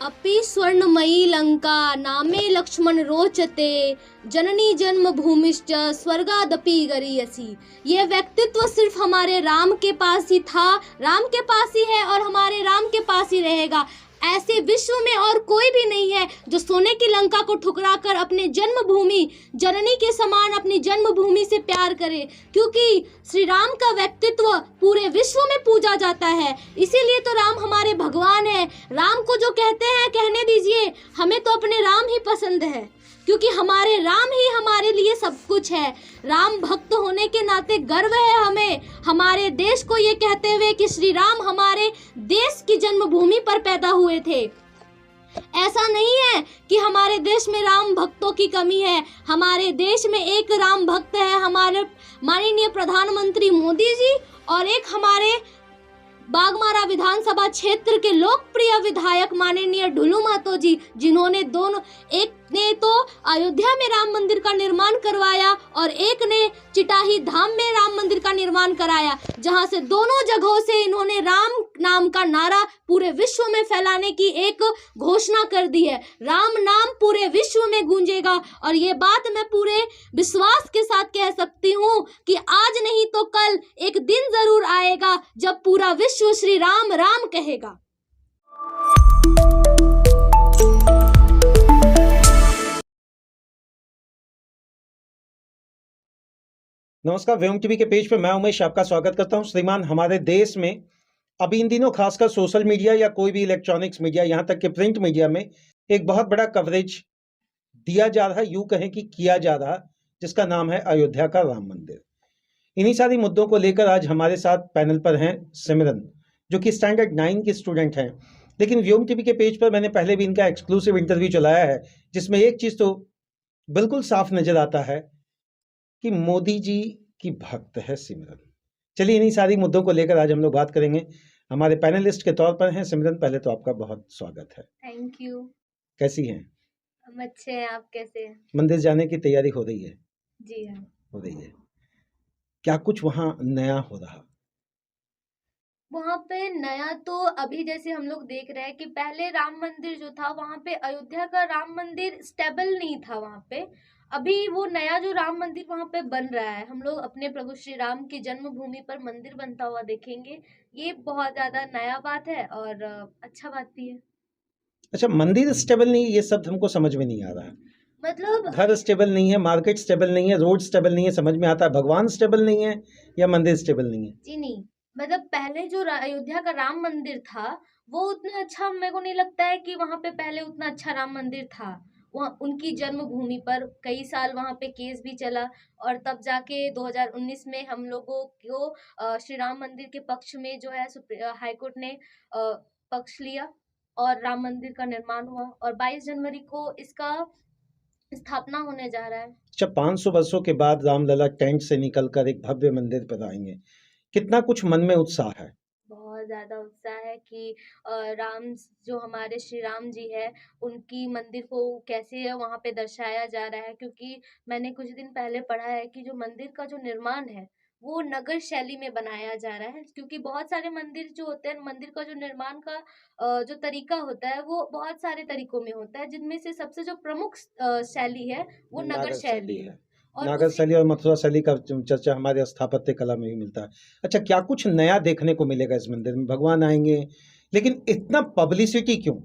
अपि स्वर्णमयी लंका नामे लक्ष्मण रोचते जननी जन्मभूमिश्च स्वर्गादपि गरीयसी। ये व्यक्तित्व सिर्फ हमारे राम के पास ही था, राम के पास ही है और हमारे राम के पास ही रहेगा। ऐसे विश्व में और कोई भी नहीं है जो सोने की लंका को ठुकराकर अपने जन्मभूमि जननी के समान अपनी जन्मभूमि से प्यार करे, क्योंकि श्री राम का व्यक्तित्व पूरे विश्व में पूजा जाता है। इसीलिए तो राम हमारे भगवान है। राम को जो कहते हैं कहने दीजिए, हमें तो अपने राम ही पसंद है, क्योंकि हमारे राम ही हमारे लिए सब कुछ है। राम भक्त होने के नाते गर्व है हमें हमारे देश को ये कहते हुए कि श्री राम हमारे देश की जन्मभूमि पर पैदा हुए थे। ऐसा नहीं है कि हमारे देश में राम भक्तों की कमी है। हमारे देश में एक राम भक्त है, हमारे माननीय प्रधानमंत्री मोदी जी, और एक हमारे बागमारा विधानसभा क्षेत्र के लोकप्रिय विधायक माननीय ढुलू महतो जी, जिन्होंने दोनों, एक ने तो अयोध्या में राम मंदिर का निर्माण करवाया और एक ने चिटाही धाम में राम मंदिर का निर्माण कराया, जहां से दोनों जगहों से इन्होंने राम नाम का नारा पूरे विश्व में फैलाने की एक घोषणा कर दी है। राम नाम पूरे विश्व में गूंजेगा और ये बात मैं पूरे विश्वास के साथ कह सकती हूँ कि आज नहीं तो कल एक दिन जरूर आएगा जब पूरा विश्व श्री राम राम कहेगा। नमस्कार, व्योम टीवी के पेज पे मैं उमेश आपका स्वागत करता हूं। श्रीमान, हमारे देश में अभी इन दिनों खासकर सोशल मीडिया या कोई भी इलेक्ट्रॉनिक्स मीडिया, यहाँ तक कि प्रिंट मीडिया में एक बहुत बड़ा कवरेज दिया जा रहा है, यूं कहें कि किया जा रहा, जिसका नाम है अयोध्या का राम मंदिर। इन्हीं सारी मुद्दों को लेकर आज हमारे साथ पैनल पर हैं सिमरन, जो कि स्टैंडर्ड 9 की स्टूडेंट हैं। लेकिन व्योम टीवी के पेज पर मैंने पहले भी इनका एक्सक्लूसिव इंटरव्यू चलाया है, जिसमें एक चीज़ तो बिल्कुल साफ नजर आता है कि मोदी जी की भक्त है सिमरन। चलिए, इन्हीं सारी मुद्दों को लेकर आज हम लोग बात करेंगे। हमारे पैनलिस्ट के तौर पर हैं सिमरन। पहले तो आपका बहुत स्वागत है। Thank you. कैसी हैं? हम अच्छे हैं, आप कैसे हैं? मंदिर जाने की तैयारी हो रही है? जी हाँ, हो रही है। क्या कुछ वहाँ नया हो रहा? वहाँ पे नया तो अभी जैसे हम लोग देख रहे हैं कि पहले राम मंदिर जो था वहाँ पे अयोध्या का राम मंदिर स्टेबल नहीं था। वहाँ पे अभी वो नया जो राम मंदिर वहाँ पे बन रहा है, हम लोग अपने प्रभु श्री राम की जन्मभूमि पर मंदिर बनता हुआ देखेंगे। ये बहुत ज्यादा नया बात है और अच्छा बात भी है। अच्छा, मंदिर स्टेबल नहीं, ये सब हमको समझ में नहीं आ रहा है। मतलब घर स्टेबल नहीं है, मार्केट स्टेबल नहीं है, रोड स्टेबल नहीं है, समझ में आता है। भगवान स्टेबल नहीं है या मंदिर स्टेबल नहीं है? जी नहीं, मतलब पहले जो अयोध्या का राम मंदिर था वो उतना अच्छा मेरे को नहीं लगता है कि वहां पे पहले उतना अच्छा राम मंदिर था। वहाँ उनकी जन्मभूमि पर कई साल वहां पे केस भी चला और तब जाके 2019 में हम लोगों को श्री राम मंदिर के पक्ष में जो है हाई कोर्ट ने पक्ष लिया और राम मंदिर का निर्माण हुआ और 22 जनवरी को इसका स्थापना होने जा रहा है। अच्छा, 500 वर्षों के बाद रामलला टेंट से निकलकर एक भव्य मंदिर पर आएंगे, कितना कुछ मन में उत्साह है? बहुत ज्यादा उत्साह है कि राम, जो हमारे श्री राम जी है, उनकी मंदिर को कैसे वहां पे दर्शाया जा रहा है। क्योंकि मैंने कुछ दिन पहले पढ़ा है कि जो मंदिर का जो निर्माण है वो नगर शैली में बनाया जा रहा है। क्योंकि बहुत सारे मंदिर जो होते हैं, मंदिर का जो निर्माण का जो तरीका होता है वो बहुत सारे तरीकों में होता है, जिनमें से सबसे जो प्रमुख शैली है वो नगर शैली है। और नागर शैली और मथुरा शैली का चर्चा हमारे स्थापत्य कला में भी मिलता है। अच्छा, क्या कुछ नया देखने को मिलेगा इस मंदिर में? भगवान आएंगे, लेकिन इतना पब्लिसिटी क्यों?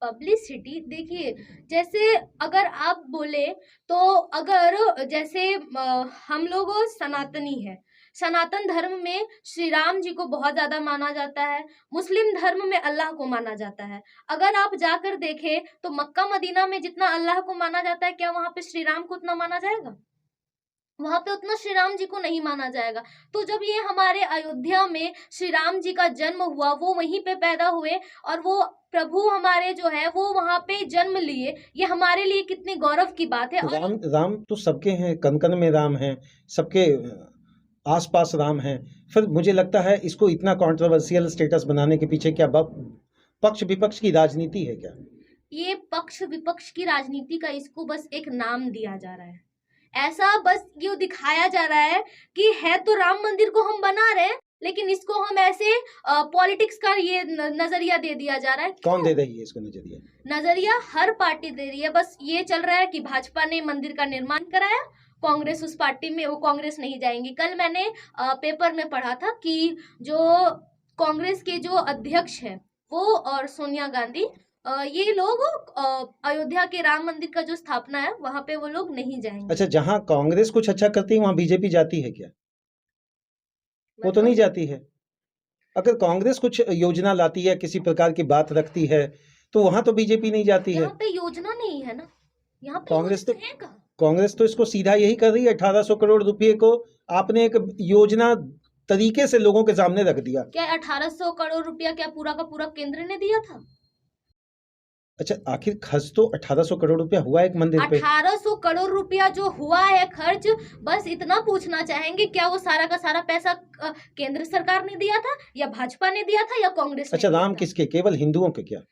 पब्लिसिटी देखिए, जैसे अगर आप बोले तो अगर जैसे हम लोग सनातनी है, सनातन धर्म में श्री राम जी को बहुत ज्यादा माना जाता है, मुस्लिम धर्म में अल्लाह को माना जाता है। अगर आप जाकर देखें तो मक्का मदीना में जितना अल्लाह को माना जाता है, क्या वहां पे श्री राम को उतना माना जाएगा? वहां पे उतना श्री राम जी को नहीं माना जाएगा। तो जब ये हमारे अयोध्या में श्री राम जी का जन्म हुआ, वो वहीं पे पैदा हुए और वो प्रभु हमारे जो है वो वहां पे जन्म लिए, ये हमारे लिए कितनी गौरव की बात है। राम राम तो सबके हैं, कन कन में राम हैं, सबके आसपास राम हैं। फिर मुझे लगता है इसको इतना कंट्रोवर्शियल स्टेटस बनाने के पीछे क्या पक्ष विपक्ष की राजनीति है क्या? ये पक्ष विपक्ष की राजनीति का इसको बस एक नाम दिया जा रहा है। ऐसा बस ये दिखाया जा रहा है कि है तो राम मंदिर को हम बना रहे हैं, लेकिन इसको हम ऐसे पॉलिटिक्स का ये नजरिया दे दिया जा रहा है। कौन दे रही है इसको नजरिया? नजरिया हर पार्टी दे रही है। बस ये चल रहा है कि भाजपा ने मंदिर का निर्माण कराया, कांग्रेस उस पार्टी में, वो कांग्रेस नहीं जाएंगी। कल मैंने पेपर में पढ़ा था कि जो कांग्रेस के जो अध्यक्ष है वो और सोनिया गांधी, ये लोग अयोध्या के राम मंदिर का जो स्थापना है वहां पे वो लोग नहीं जाएंगे। अच्छा, जहां कांग्रेस कुछ अच्छा करती है वहां बीजेपी जाती है क्या? वो तो नहीं जाती है। अगर कांग्रेस कुछ योजना लाती है, किसी प्रकार की बात रखती है, तो वहां तो बीजेपी नहीं जाती है। यहाँ पे योजना नहीं है ना, यहाँ पे कांग्रेस तो योजना है कहाँ? कांग्रेस तो इसको सीधा यही कर रही है। 1800 करोड़ रुपए को आपने एक योजना तरीके से लोगों के सामने रख दिया। क्या 1800 करोड़ रुपया क्या पूरा का पूरा केंद्र ने दिया था? अच्छा, आखिर खर्च तो 1800 करोड़ रुपया हुआ एक मंदिर पे। 1800 करोड़ रुपया जो हुआ है खर्च, बस इतना पूछना चाहेंगे, क्या वो सारा का सारा पैसा केंद्र सरकार ने दिया था या भाजपा ने दिया था या कांग्रेस ने अच्छा, दिया राम था? किसके? केवल हिंदुओं के क्या?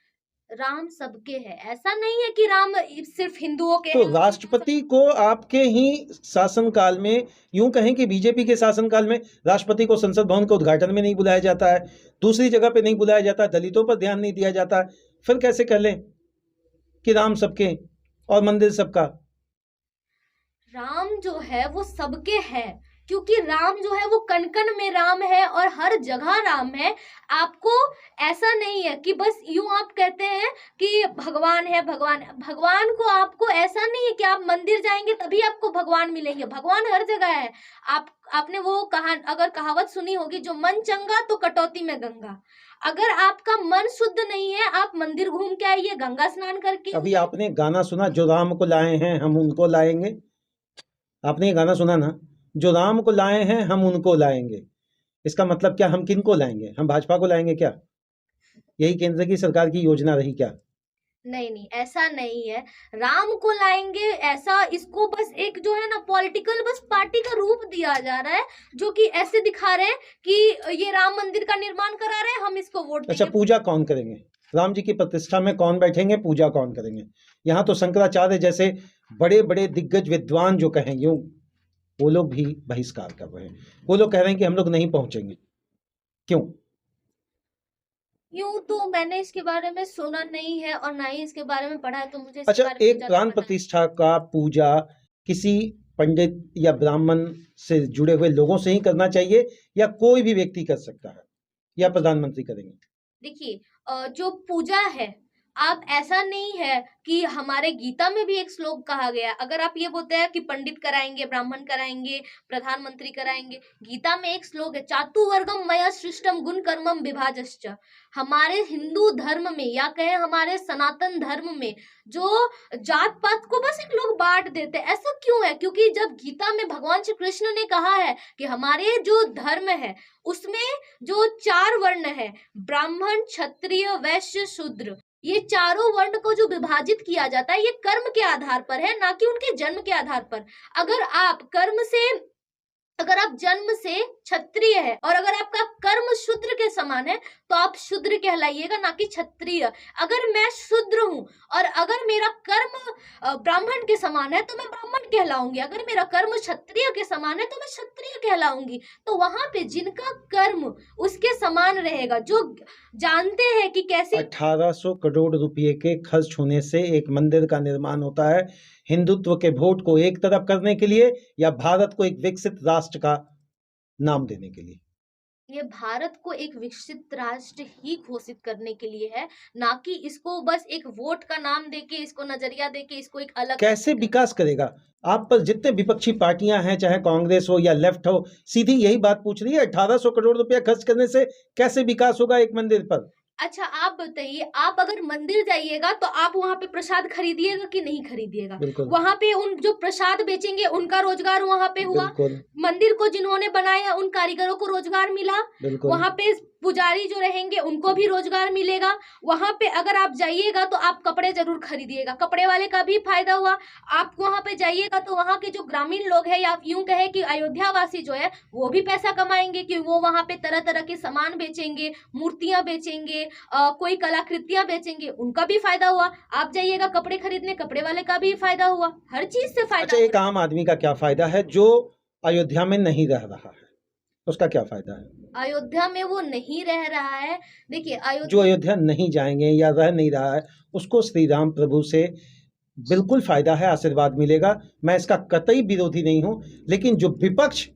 राम सबके है, ऐसा नहीं है कि राम सिर्फ हिंदुओं के तो हैं। राष्ट्रपति को आपके ही शासनकाल में, यूं कहें कि बीजेपी के शासनकाल में, राष्ट्रपति को संसद भवन के उद्घाटन में नहीं बुलाया जाता है, दूसरी जगह पे नहीं बुलाया जाता, दलितों पर ध्यान नहीं दिया जाता है, फिर कैसे कह लें कि राम सबके और मंदिर सबका? राम जो है वो सबके है, क्योंकि राम जो है वो कण कण में राम है और हर जगह राम है। आपको ऐसा नहीं है कि बस यूं आप कहते हैं कि भगवान है, भगवान को आपको ऐसा नहीं है कि आप मंदिर जाएंगे तभी आपको भगवान मिलेंगे। भगवान हर जगह है। आपने वो अगर कहावत सुनी होगी, जो मन चंगा तो कटौती में गंगा। अगर आपका मन शुद्ध नहीं है, आप मंदिर घूम के आइए, गंगा स्नान करके। अभी आपने गाना सुना, जो राम को लाए हैं हम उनको लाएंगे? आपने ये गाना सुना ना, जो राम को लाए हैं हम उनको लाएंगे। इसका मतलब क्या? हम किन को लाएंगे? हम भाजपा को लाएंगे क्या? यही केंद्र की सरकार की योजना रही क्या? नहीं, ऐसा नहीं है। राम को लाएंगे ऐसा, इसको बस एक जो है ना पॉलिटिकल बस पार्टी का रूप दिया जा रहा है, जो कि ऐसे दिखा रहे हैं कि ये राम मंदिर का निर्माण करा रहे हैं, हम इसको वोट देंगे। अच्छा, पूजा कौन करेंगे? राम जी की प्रतिष्ठा में कौन बैठेंगे? पूजा कौन करेंगे? यहाँ तो शंकराचार्य जैसे बड़े बड़े दिग्गज विद्वान जो कहेंगे, वो लोग भी बहिष्कार कर रहे हैं। वो लोग कह रहे हैं कि हम लोग नहीं पहुंचेंगे। क्यों? यूं तो मैंने इसके बारे में सुना नहीं है और ना ही इसके बारे में पढ़ा है, तो मुझे अच्छा, एक प्राण प्रतिष्ठा का पूजा किसी पंडित या ब्राह्मण से जुड़े हुए लोगों से ही करना चाहिए, या कोई भी व्यक्ति कर सकता है, या प्रधानमंत्री करेंगे? देखिए, जो पूजा है, आप ऐसा नहीं है कि हमारे गीता में भी एक श्लोक कहा गया, अगर आप ये बोलते हैं कि पंडित कराएंगे, ब्राह्मण कराएंगे, प्रधानमंत्री कराएंगे, गीता में एक श्लोक है, चातुर्वर्गम मया सृष्टम गुण कर्मम विभाजश्च। हमारे हिंदू धर्म में या कहें हमारे सनातन धर्म में जो जात पात को बस एक लोग बांट देते हैं। ऐसा क्यों है? क्योंकि जब गीता में भगवान श्री कृष्ण ने कहा है कि हमारे जो धर्म है उसमें जो 4 वर्ण है, ब्राह्मण, क्षत्रिय, वैश्य, शूद्र, ये चारों वर्ण को जो विभाजित किया जाता है, ये कर्म के आधार पर है, ना कि उनके जन्म के आधार पर। अगर आप जन्म से क्षत्रिय है और अगर आपका कर्म शूद्र के समान है तो आप शूद्र कहलाइएगा, ना कि क्षत्रिय। अगर मैं शूद्र हूं और अगर मेरा कर्म ब्राह्मण के समान है तो मैं ब्राह्मण कहलाऊंगी, अगर मेरा कर्म क्षत्रिय के समान है तो मैं क्षत्रिय कहलाऊंगी। तो वहां पे जिनका कर्म उसके समान रहेगा, जो जानते हैं कि कैसे 1800 करोड़ रुपए के खर्च होने से एक मंदिर का निर्माण होता है, हिंदुत्व के वोट को एक तरफ करने के लिए या भारत को एक विकसित राष्ट्र का नाम देने के लिए? ये भारत को एक विकसित राष्ट्र ही घोषित करने के लिए है, ना कि इसको बस एक वोट का नाम देके, इसको नजरिया देके, इसको एक अलग कैसे विकास करेगा? आप पर जितने विपक्षी पार्टियां हैं, चाहे कांग्रेस हो या लेफ्ट हो, सीधी यही बात पूछ रही है, 1800 करोड़ रुपया खर्च करने से कैसे विकास होगा एक मंदिर पर? अच्छा, आप बताइए, आप अगर मंदिर जाइएगा तो आप वहाँ पे प्रसाद खरीदिएगा कि नहीं खरीदिएगा? वहाँ पे उन जो प्रसाद बेचेंगे उनका रोजगार वहाँ पे हुआ, मंदिर को जिन्होंने बनाया उन कारीगरों को रोजगार मिला, वहाँ पे पुजारी जो रहेंगे उनको भी रोजगार मिलेगा। वहाँ पे अगर आप जाइएगा तो आप कपड़े जरूर खरीदिएगा, कपड़े वाले का भी फायदा हुआ। आप वहाँ पे जाइएगा तो वहाँ के जो ग्रामीण लोग हैं या यूं कहे कि अयोध्या वासी जो है वो भी पैसा कमाएंगे, कि वो वहाँ पे तरह तरह के सामान बेचेंगे, मूर्तियां बेचेंगे, कोई कलाकृतियां बेचेंगे, उनका भी फायदा हुआ। आप जाइएगा कपड़े खरीदने, कपड़े वाले का भी फायदा हुआ, हर चीज से फायदा। अच्छा, एक आम आदमी का क्या फायदा है जो अयोध्या में नहीं रह रहा है? उसका क्या फायदा है? अयोध्या में वो नहीं रह रहा है। देखिए जो अयोध्या अयोध्या नहीं जाएंगे या रह नहीं रहा है उसको श्री राम प्रभु से बिल्कुल फायदा है, आशीर्वाद मिलेगा। मैं इसका कतई विरोधी नहीं हूं, लेकिन जो विपक्ष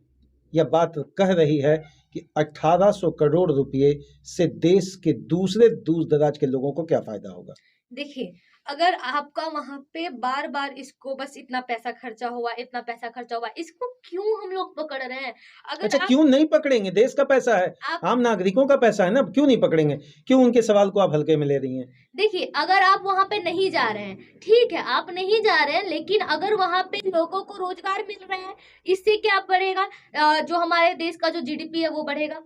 यह बात कह रही है कि 1800 करोड़ रुपए से देश के दूसरे दूर दराज के लोगों को क्या फायदा होगा। देखिए अगर आपका वहां पे बार बार इसको बस इतना पैसा खर्चा हुआ, इतना पैसा खर्चा हुआ, इसको क्यों हम लोग पकड़ रहे हैं? अगर अच्छा, आप क्यों नहीं पकड़ेंगे? देश का पैसा है, आप आम नागरिकों का पैसा है ना, क्यों नहीं पकड़ेंगे? क्यों उनके सवाल को आप हल्के में ले रही हैं? देखिए अगर आप वहां पे नहीं जा रहे हैं, ठीक है आप नहीं जा रहे हैं, लेकिन अगर वहां पे लोगों को रोजगार मिल रहा है, इससे क्या बढ़ेगा? जो हमारे देश का जो जीडीपी है वो बढ़ेगा,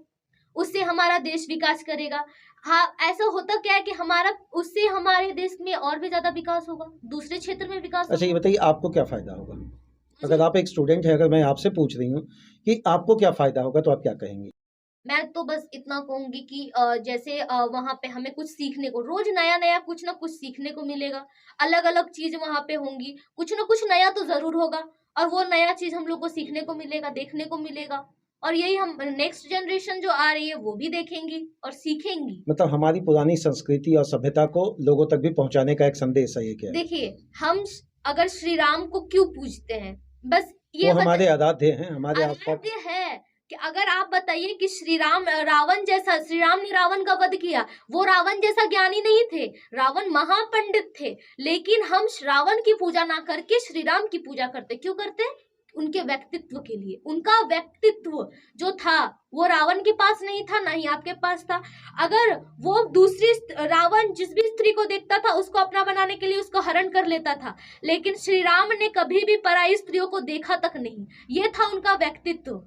उससे हमारा देश विकास करेगा। हाँ, ऐसा होता क्या है कि हमारा उससे हमारे देश में और भी ज्यादा विकास होगा, दूसरे क्षेत्र में विकास अच्छा, ये होगा। बताइए आपको क्या फायदा होगा? अगर आप एक स्टूडेंट हैं, अगर मैं आपसे पूछ रही हूँ कि आपको क्या फायदा होगा, तो आप क्या कहेंगी? मैं तो बस इतना कहूंगी कि जैसे वहां पे हमें कुछ सीखने को, रोज नया नया कुछ ना कुछ सीखने को मिलेगा, अलग अलग चीज वहां पे होंगी, कुछ ना कुछ नया तो जरूर होगा, और वो नया चीज हम लोग को सीखने को मिलेगा, देखने को मिलेगा, और यही हम नेक्स्ट जनरेशन जो आ रही है वो भी देखेंगी और सीखेंगी। मतलब हमारी पुरानी संस्कृति और सभ्यता को लोगों तक भी पहुंचाने का एक संदेश है, ये क्या है? देखिए अगर श्री राम को क्यों पूजते हैं, बस ये वो हमारे आराध्य हैं, हमारे आसपास। आराध्य है कि अगर आप बताइए कि श्री राम श्री राम ने रावण का वध किया, वो रावण जैसा ज्ञानी नहीं थे, रावण महापंडित थे, लेकिन हम रावण की पूजा ना करके श्री राम की पूजा करते। क्यों करते? उनके व्यक्तित्व के लिए। उनका व्यक्तित्व जो था वो रावण के पास नहीं था, ना ही आपके पास था। अगर वो रावण जिस भी स्त्री को देखता था उसको अपना बनाने के लिए उसको हरण कर लेता था, लेकिन श्री राम ने कभी भी पराई स्त्रियों को देखा तक नहीं। ये था उनका व्यक्तित्व,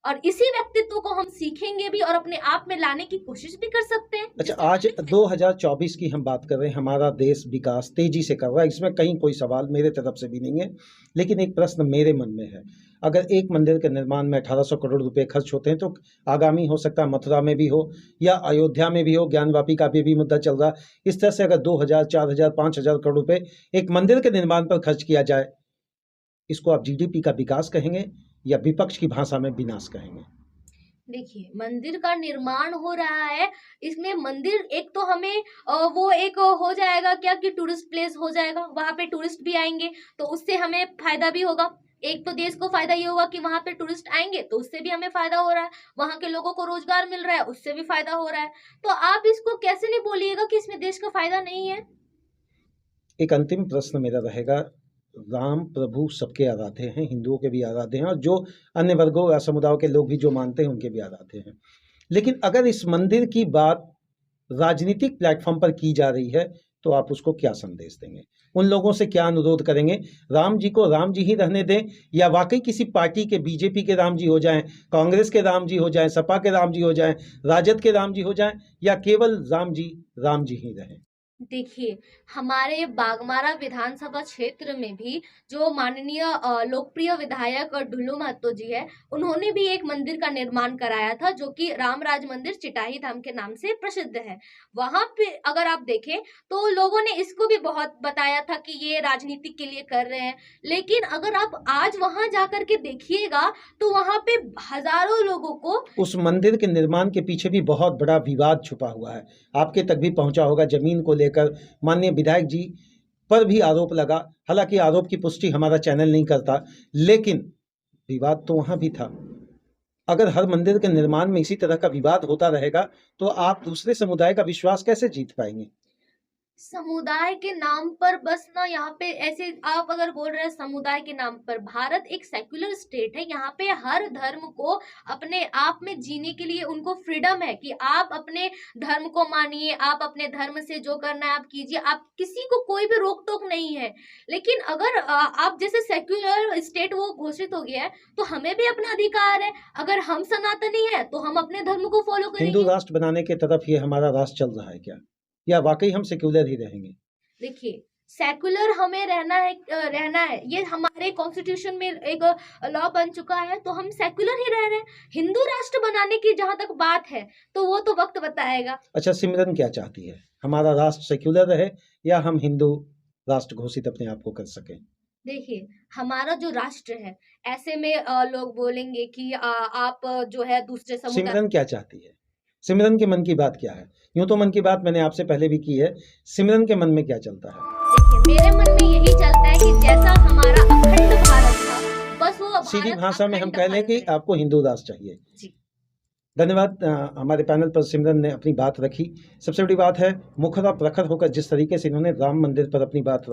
और इसी व्यक्तित्व को हम सीखेंगे भी और अपने आप में लाने की कोशिश भी कर सकते हैं। अच्छा, आज 2024 की हम बात कर रहे हैं, हमारा देश विकास तेजी से कर रहा है, इसमें कहीं कोई सवाल मेरे तरफ से भी नहीं है, लेकिन एक प्रश्न मेरे मन में है। अगर एक मंदिर के निर्माण में 1800 करोड़ रुपए खर्च होते हैं, तो आगामी हो सकता है मथुरा में भी हो या अयोध्या में भी हो, ज्ञानवापी का भी मुद्दा चल रहा है। इस तरह से अगर 2000, 4000, 5000 करोड़ रुपए एक मंदिर के निर्माण पर खर्च किया जाए, इसको आप जीडीपी का विकास कहेंगे या विपक्ष की भाषा में विनाश कहेंगे? देखिए मंदिर का निर्माण हो रहा है, इसमें मंदिर एक तो हमें वो एक हो जाएगा क्या कि टूरिस्ट प्लेस हो जाएगा, वहां पे टूरिस्ट भी आएंगे तो उससे हमें फायदा भी होगा। एक तो देश को फायदा ये होगा कि वहां पे टूरिस्ट आएंगे तो उससे भी हमें फायदा हो रहा है, वहां के लोगों को रोजगार मिल रहा है, उससे भी फायदा हो रहा है। तो आप इसको कैसे नहीं बोलिएगा कि इसमें देश का फायदा नहीं है। एक अंतिम प्रश्न मेरा रहेगा। राम प्रभु सबके आराध्य हैं, हिंदुओं के भी आराध्य हैं और जो अन्य वर्गों या समुदायों के लोग भी जो मानते हैं उनके भी आराध्य हैं। लेकिन अगर इस मंदिर की बात राजनीतिक प्लेटफॉर्म पर की जा रही है, तो आप उसको क्या संदेश देंगे? उन लोगों से क्या अनुरोध करेंगे? राम जी को राम जी ही रहने दें, या वाकई किसी पार्टी के, बीजेपी के राम जी हो जाएं, कांग्रेस के राम जी हो जाएं, सपा के राम जी हो जाएं, राजद के राम जी हो जाएं, या केवल राम जी ही रहें? देखिए हमारे बागमारा विधानसभा क्षेत्र में भी जो माननीय लोकप्रिय विधायक ढुल्लू महतो जी है, उन्होंने भी एक मंदिर का निर्माण कराया था जो कि रामराज मंदिर चिटाही धाम के नाम से प्रसिद्ध है। वहां पे अगर आप देखें तो लोगों ने इसको भी बहुत बताया था कि ये राजनीति के लिए कर रहे हैं, लेकिन अगर आप आज वहां जाकर के देखिएगा तो वहां पे हजारों लोगों को उस मंदिर के निर्माण के पीछे भी बहुत बड़ा विवाद छुपा हुआ है, आपके तक भी पहुंचा होगा। जमीन को लेकर माननीय विधायक जी पर भी आरोप लगा, हालांकि आरोप की पुष्टि हमारा चैनल नहीं करता, लेकिन विवाद तो वहां भी था। अगर हर मंदिर के निर्माण में इसी तरह का विवाद होता रहेगा, तो आप दूसरे समुदाय का विश्वास कैसे जीत पाएंगे? समुदाय के नाम पर बस ना, यहाँ पे ऐसे आप अगर बोल रहे हैं समुदाय के नाम पर, भारत एक सेक्युलर स्टेट है, यहाँ पे हर धर्म को अपने आप में जीने के लिए उनको फ्रीडम है कि आप अपने धर्म को मानिए, आप अपने धर्म से जो करना है आप कीजिए, आप किसी को कोई भी रोक टोक नहीं है। लेकिन अगर आप जैसे सेक्युलर स्टेट वो घोषित हो गया है तो हमें भी अपना अधिकार है, अगर हम सनातनी है तो हम अपने धर्म को फॉलो हिंदू करेंगे। राष्ट्र बनाने के तरफ ये हमारा राष्ट्र चल रहा है क्या, या वाकई हम सेक्युलर ही रहेंगे? देखिए सेकुलर हमें रहना है, ये हमारे कॉन्स्टिट्यूशन में एक लॉ बन चुका है, तो हम सेकुलर ही रह रहे हैं। हिंदू राष्ट्र बनाने की जहां तक बात है तो वो तो वक्त बताएगा। अच्छा, सिमरन क्या चाहती है, हमारा राष्ट्र सेक्युलर रहे या हम हिंदू राष्ट्र घोषित अपने आप को कर सकें? देखिए, हमारा जो राष्ट्र है, ऐसे में लोग बोलेंगे कि आप जो है दूसरे समुदाय। सिमरन क्या चाहती है? सिमरन के मन की बात क्या है? यूं तो मन की बात मैंने आपसे पहले भी की है, सिमरन के मन में क्या चलता है? देखिए, मेरे मन में यही चलता है कि जैसा हमारा अखंड भारत था, बस वो सीधी भारत भाषा में हम अखंड कह लें भारत कि रहे। आपको हिंदू दास चाहिए। जी। धन्यवाद। हमारे पैनल पर सिमरन ने अपनी बात रखी। सबसे बड़ी बात है, मुखरा प्रखर होकर जिस तरीके से इन्होंने राम मंदिर पर अपनी बात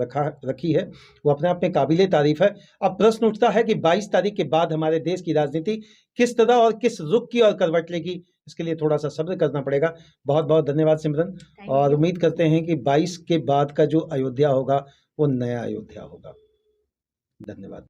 रखी है, वो अपने आप में काबिले तारीफ है। अब प्रश्न उठता है कि 22 तारीख के बाद हमारे देश की राजनीति किस तरह और किस रुख की ओर करवट लेगी, इसके लिए थोड़ा सा सब्र करना पड़ेगा। बहुत बहुत धन्यवाद सिमरन, थैंक और यू। उम्मीद करते हैं कि 22 के बाद का जो अयोध्या होगा वो नया अयोध्या होगा। धन्यवाद।